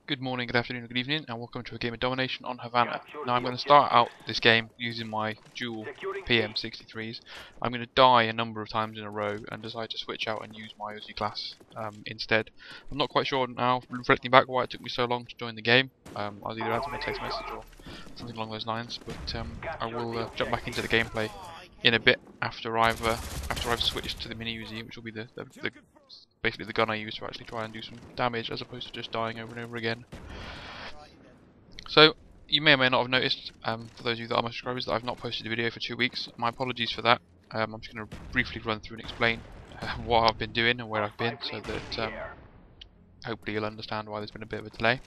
Good morning, good afternoon, good evening, and welcome to a game of Domination on Havana. Now I'm going to start out this game using my dual PM63s. I'm going to die a number of times in a row and decide to switch out and use my Uzi class instead. I'm not quite sure now, reflecting back, why it took me so long to join the game. I was either answering a text message or something along those lines, but I will jump back into the gameplay in a bit after I've switched to the mini Uzi, which will be basically the gun I use to actually try and do some damage as opposed to just dying over and over again. So you may or may not have noticed, for those of you that are my subscribers, that I've not posted a video for 2 weeks. My apologies for that. I'm just going to briefly run through and explain what I've been doing and where I've been, so that hopefully you'll understand why there's been a bit of a delay.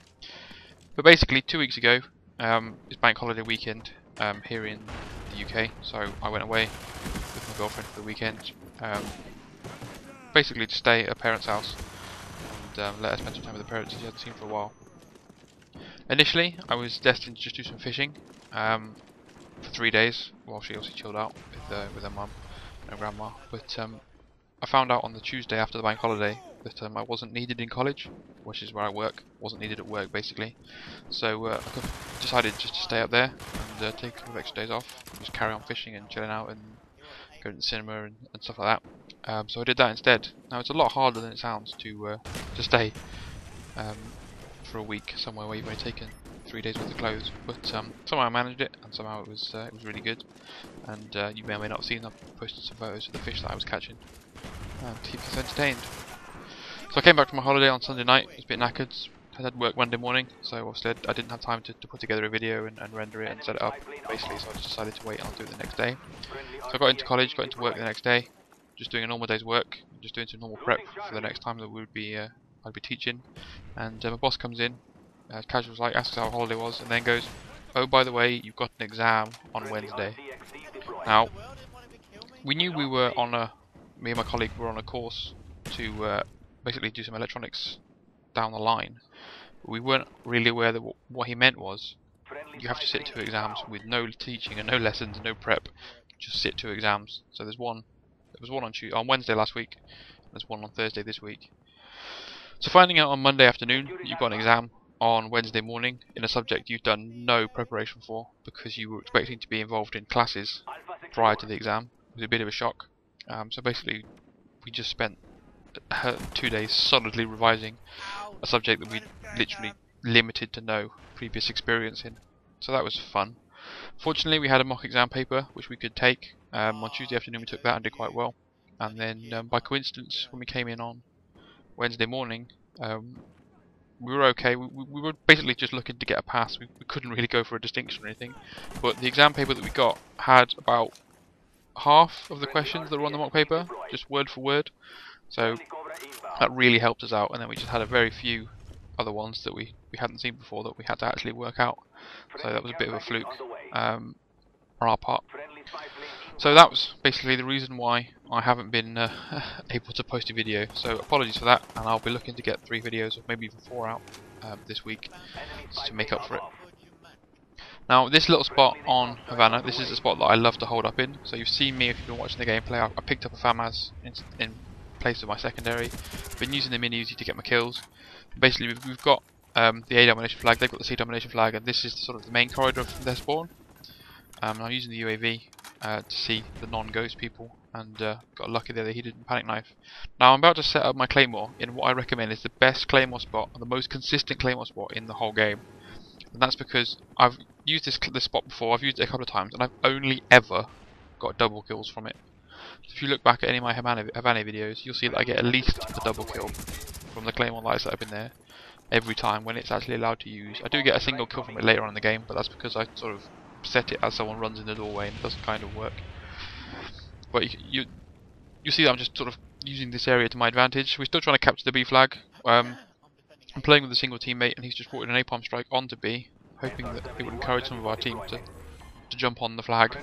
But basically 2 weeks ago, it's bank holiday weekend here in the UK, so I went away with my girlfriend for the weekend. Basically to stay at a parent's house and let her spend some time with the parents she hadn't seen for a while. Initially I was destined to just do some fishing for 3 days while she also chilled out with her mum and her grandma, but I found out on the Tuesday after the bank holiday that I wasn't needed in college, which is where I work. Wasn't needed at work basically, so I decided just to stay up there and take a couple of extra days off and just carry on fishing and chilling out and going to the cinema and stuff like that. So I did that instead. Now it's a lot harder than it sounds to stay for a week somewhere where you've only taken 3 days worth of clothes, but somehow I managed it, and somehow it was really good. And you may or may not have seen, I've posted some photos of the fish that I was catching to keep us entertained. So I came back from my holiday on Sunday night. I was a bit knackered. I had work Monday morning, so obviously I didn't have time to put together a video and render it and set it up basically, so I just decided to wait and I'll do it the next day. So I got into college, got into work the next day, just doing a normal day's work, just doing some normal prep for the next time that I'd be teaching. And my boss comes in, casual like, asks how holiday was, and then goes, "Oh, by the way, you've got an exam on Wednesday." Now, we knew we were me and my colleague were on a course to basically do some electronics down the line. But we weren't really aware that what he meant was you have to sit 2 exams with no teaching and no lessons and no prep. Just sit 2 exams. So there was one on Wednesday last week, and there's one on Thursday this week. So finding out on Monday afternoon you've got an exam on Wednesday morning in a subject you've done no preparation for because you were expecting to be involved in classes prior to the exam was a bit of a shock. So basically we just spent 2 days solidly revising a subject that we literally limited to no previous experience in. So that was fun. Fortunately we had a mock exam paper which we could take. On Tuesday afternoon we took that and did quite well. And then by coincidence when we came in on Wednesday morning, we were okay. We were basically just looking to get a pass. We couldn't really go for a distinction or anything. But the exam paper that we got had about half of the questions that were on the mock paper, just word for word. So that really helped us out, and then we just had a very few other ones that we hadn't seen before that we had to actually work out. So that was a bit of a fluke on our part. So that was basically the reason why I haven't been able to post a video. So apologies for that, and I'll be looking to get 3 videos or maybe even 4 out this week to make up for it. Now this little spot on Havana, this is a spot that I love to hold up in. So you've seen me if you've been watching the gameplay. I picked up a FAMAS in place of my secondary. Been using the mini Uzi to get my kills. Basically we've got the A domination flag, they've got the C domination flag, and this is sort of the main corridor from their spawn. I'm using the UAV to see the non-ghost people, and got lucky there that he didn't panic knife. Now I'm about to set up my claymore in what I recommend is the best claymore spot and the most consistent claymore spot in the whole game. And that's because I've used this spot before, I've used it a couple of times, and I've only ever got double kills from it. So if you look back at any of my Havana videos, you'll see that I get at least a double kill from the claymore that I set up in there every time when it's actually allowed to use. I do get a single kill from it later on in the game, but that's because I sort of set it as someone runs in the doorway and it doesn't kind of work. But you see that I'm just sort of using this area to my advantage. We're still trying to capture the B flag. I'm playing with a single teammate and he's just brought in an napalm strike onto B, hoping that it would encourage some of our team to jump on the flag,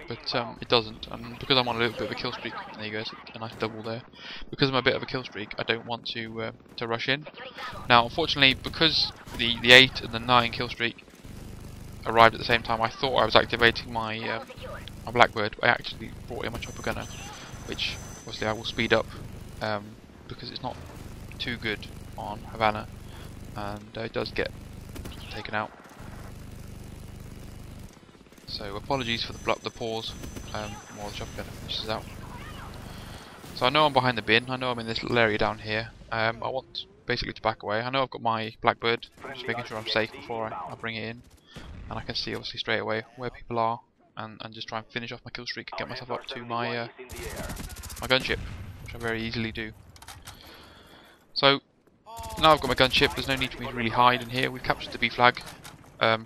but it doesn't. And because I'm on a little bit of a kill streak, there you go, a nice double there. Because I'm a bit of a kill streak, I don't want to rush in. Now, unfortunately, because the 8 and the 9 kill streak arrived at the same time, I thought I was activating my Blackbird, but I actually brought in my chopper gunner, which obviously I will speed up because it's not too good on Havana. and it does get taken out. So apologies for the pause while the shotgun finishes out. So I know I'm behind the bin, I know I'm in this little area down here. I want basically to back away. I know I've got my Blackbird, just making sure I'm safe before I bring it in. And I can see obviously straight away where people are, and just try and finish off my kill streak and get myself up to my my gunship, which I very easily do. So now I've got my gunship, there's no need for me to really hide in here. We've captured the B flag,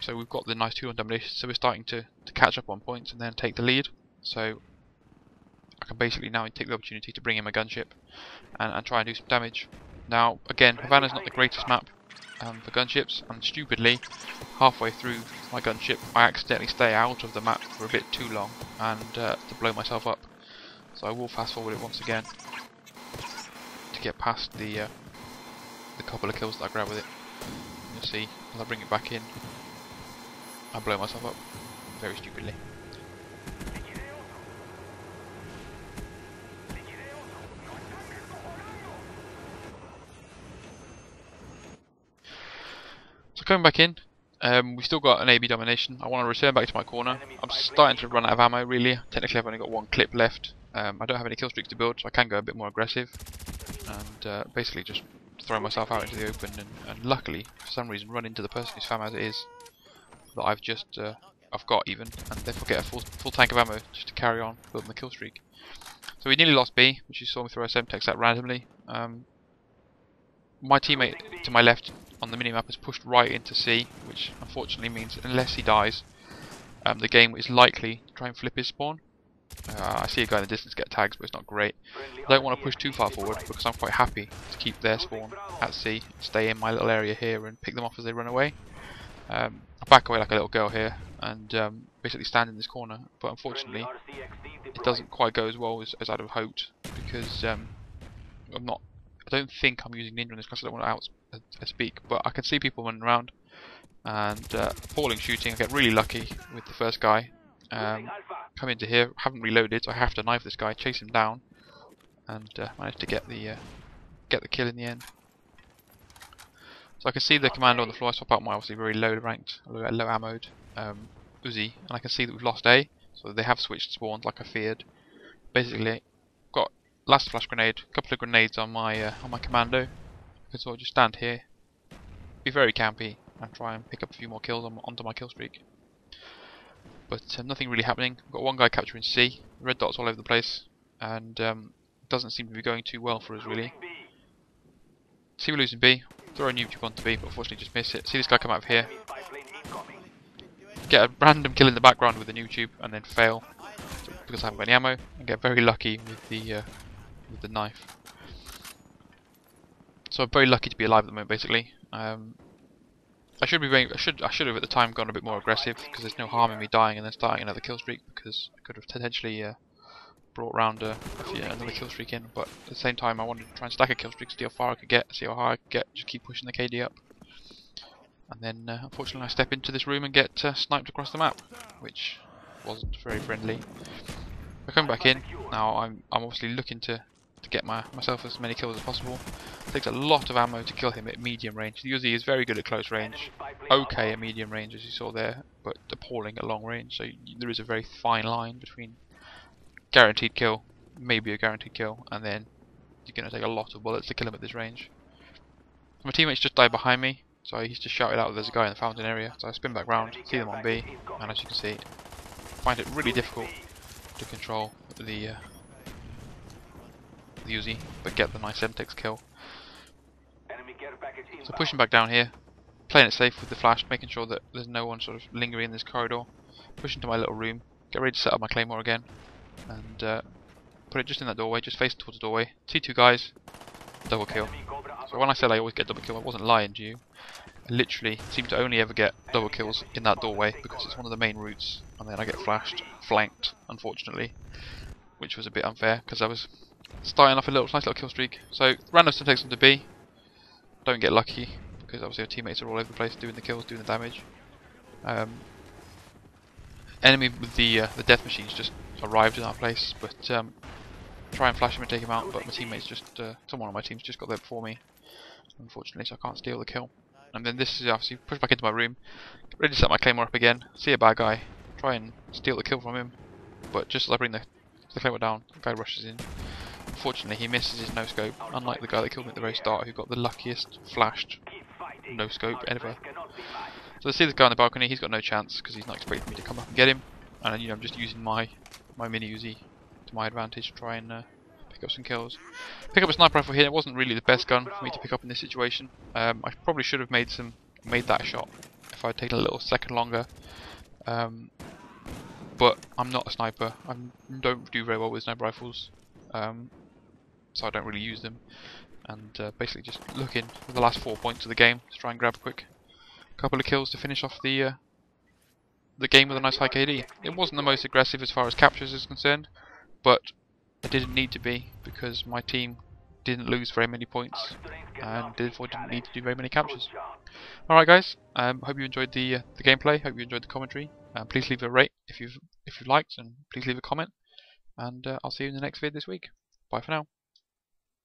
so we've got the nice 2 on Domination, so we're starting to catch up on points and then take the lead. So I can basically now take the opportunity to bring in my gunship and try and do some damage. Now again, Havana's not the greatest map for gunships, and stupidly halfway through my gunship I accidentally stay out of the map for a bit too long and to blow myself up. So I will fast forward it once again to get past the couple of kills that I grab with it. You'll see as I bring it back in, I blow myself up very stupidly. So coming back in, we've still got an AB Domination. I want to return back to my corner. I'm starting to run out of ammo really. Technically I've only got 1 clip left. I don't have any kill streaks to build, so I can go a bit more aggressive and basically just throw myself out into the open and luckily for some reason run into the person whose fam as it is that I've just I've got even, and therefore get a full tank of ammo just to carry on building the kill streak. So we nearly lost B, which you saw me throw a semtex at randomly. My teammate to my left on the minimap has pushed right into C, which unfortunately means unless he dies, the game is likely to try and flip his spawn. I see a guy in the distance get tags, but it's not great. I don't want to push too far forward because I'm quite happy to keep their spawn at C, stay in my little area here and pick them off as they run away. I back away like a little girl here and basically stand in this corner, but unfortunately it doesn't quite go as well as I'd have hoped because I don't think I'm using Ninja in this class, I don't want to speak, but I can see people running around and falling shooting. I get really lucky with the first guy. Come into here, haven't reloaded, so I have to knife this guy, chase him down, and manage to get the kill in the end. So I can see the commando on the floor. I swap out my obviously very low ranked, low ammoed Uzi, and I can see that we've lost A, so they have switched spawns like I feared. Basically, got last flash grenade, a couple of grenades on my commando. I can sort of just stand here, be very campy, and try and pick up a few more kills onto my kill streak. But nothing really happening. We've got 1 guy capturing C, red dots all over the place, and doesn't seem to be going too well for us really. See we're losing B, throw a noob onto B, but unfortunately just miss it. See this guy come out of here, get a random kill in the background with a noob tube, and then fail because I haven't got any ammo, and get very lucky with the knife. So I'm very lucky to be alive at the moment basically. I should have at the time gone a bit more aggressive because there's no harm in me dying and then starting another kill streak, because I could have potentially brought round another kill streak in, but at the same time I wanted to try and stack a kill streak, see how far I could get, see how high I could get, just keep pushing the KD up. And then unfortunately I step into this room and get sniped across the map, which wasn't very friendly. I come back in, now I'm obviously looking to get myself as many kills as possible. It takes a lot of ammo to kill him at medium range. The Uzi is very good at close range, okay at medium range as you saw there, but appalling at long range, so there is a very fine line between guaranteed kill, maybe a guaranteed kill, and then you're going to take a lot of bullets to kill him at this range. My teammates just died behind me, so he's just shouted out that there's a guy in the fountain area, so I spin back round, see them on B, and as you can see, find it really difficult to control the Uzi, but get the nice semtex kill. So pushing back down here, playing it safe with the flash, making sure that there's no one sort of lingering in this corridor. Push into my little room, get ready to set up my claymore again, and put it just in that doorway, just face towards the doorway. See 2 guys, double kill. So when I said I always get double kill, I wasn't lying to you. I literally seem to only ever get double kills in that doorway because it's one of the main routes, and then I get flanked, unfortunately, which was a bit unfair because I was starting off a nice little kill streak. So random stuff takes them to B. Don't get lucky because obviously our teammates are all over the place doing the kills, doing the damage. Enemy with the death machines just arrived in our place, but try and flash him and take him out. But my teammates someone on my team's just got there before me, unfortunately, so I can't steal the kill. And then this is obviously push back into my room, ready to set my claymore up again, see a bad guy, try and steal the kill from him, but just as I bring the claymore down, the guy rushes in. Unfortunately he misses his no-scope, unlike the guy that killed me at the very start who got the luckiest flashed no-scope ever. So I see this guy on the balcony, he's got no chance because he's not expecting me to come up and get him, and I'm just using my mini Uzi to my advantage to try and pick up some kills. Pick up a sniper rifle here, it wasn't really the best gun for me to pick up in this situation. I probably should have made that shot if I'd taken a little second longer. But I'm not a sniper, I don't do very well with sniper rifles, so I don't really use them. And basically just looking for the last 4 points of the game to try and grab a quick couple of kills to finish off the game with a nice high KD. It wasn't the most aggressive as far as captures is concerned, but it didn't need to be because my team didn't lose very many points and therefore didn't need to do very many captures. Alright guys, hope you enjoyed the gameplay, hope you enjoyed the commentary. Please leave a rate if you've liked, and please leave a comment, and I'll see you in the next vid this week. Bye for now.